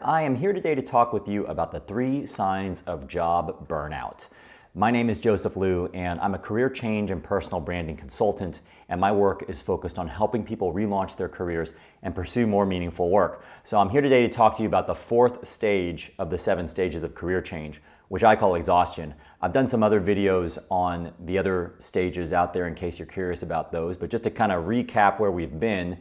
I am here today to talk with you about the 3 signs of job burnout. My name is Joseph Liu, and I'm a career change and personal branding consultant, and my work is focused on helping people relaunch their careers and pursue more meaningful work. So I'm here today to talk to you about the 4th stage of the 7 stages of career change, which I call exhaustion. I've done some other videos on the other stages out there in case you're curious about those, but just to kind of recap where we've been,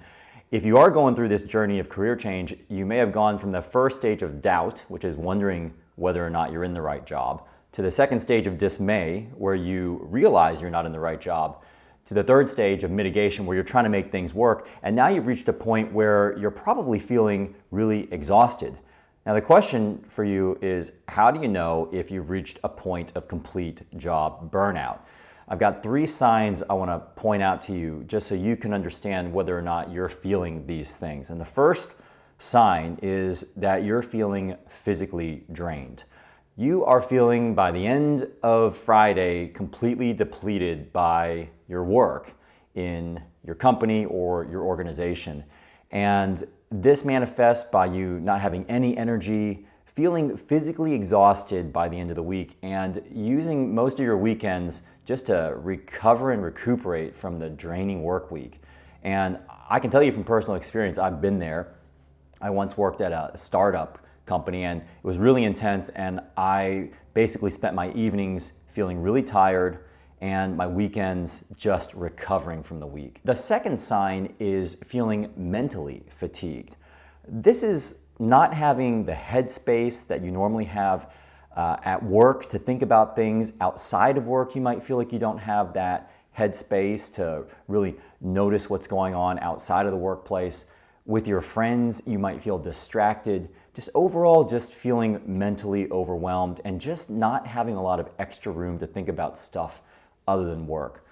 if you are going through this journey of career change, you may have gone from the first stage of doubt, which is wondering whether or not you're in the right job, to the second stage of dismay, where you realize you're not in the right job, to the third stage of mitigation, where you're trying to make things work, and now you've reached a point where you're probably feeling really exhausted. Now the question for you is, how do you know if you've reached a point of complete job burnout? I've got 3 signs I want to point out to you just so you can understand whether or not you're feeling these things. And the first sign is that you're feeling physically drained. You are feeling by the end of Friday completely depleted by your work in your company or your organization. And this manifests by you not having any energy, feeling physically exhausted by the end of the week, and using most of your weekends just to recover and recuperate from the draining work week. And I can tell you from personal experience, I've been there. I once worked at a startup company and it was really intense, and I basically spent my evenings feeling really tired and my weekends just recovering from the week. The second sign is feeling mentally fatigued. This is not having the headspace that you normally have at work to think about things. Outside of work, you might feel like you don't have that headspace to really notice what's going on outside of the workplace. With your friends, you might feel distracted. Just overall, just feeling mentally overwhelmed and just not having a lot of extra room to think about stuff other than work.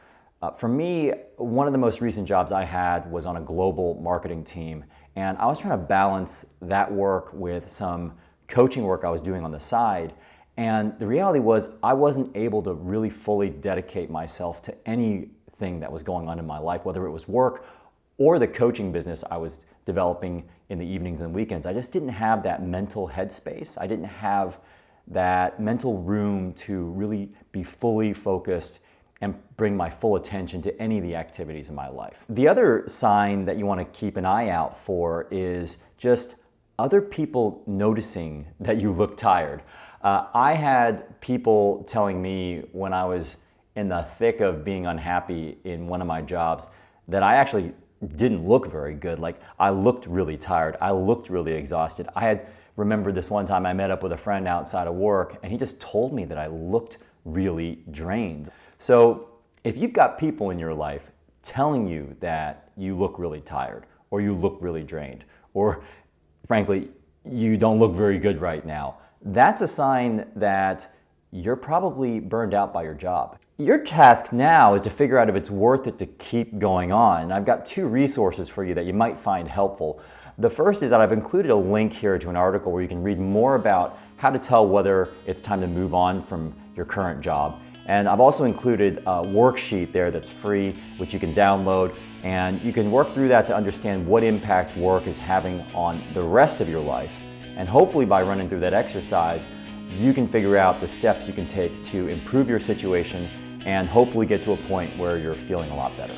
For me, one of the most recent jobs I had was on a global marketing team, and I was trying to balance that work with some coaching work I was doing on the side. And the reality was I wasn't able to really fully dedicate myself to anything that was going on in my life, whether it was work or the coaching business I was developing in the evenings and weekends. I just didn't have that mental headspace. I didn't have that mental room to really be fully focused and bring my full attention to any of the activities in my life. The other sign that you want to keep an eye out for is just other people noticing that you look tired. I had people telling me when I was in the thick of being unhappy in one of my jobs that I actually didn't look very good. Like, I looked really tired. I looked really exhausted. I had remembered this one time I met up with a friend outside of work, and he just told me that I looked really drained. So if you've got people in your life telling you that you look really tired, or you look really drained, or frankly, you don't look very good right now, that's a sign that you're probably burned out by your job. Your task now is to figure out if it's worth it to keep going on. And I've got 2 resources for you that you might find helpful. The first is that I've included a link here to an article where you can read more about how to tell whether it's time to move on from your current job. And I've also included a worksheet there that's free, which you can download, and you can work through that to understand what impact work is having on the rest of your life. And hopefully by running through that exercise, you can figure out the steps you can take to improve your situation and hopefully get to a point where you're feeling a lot better.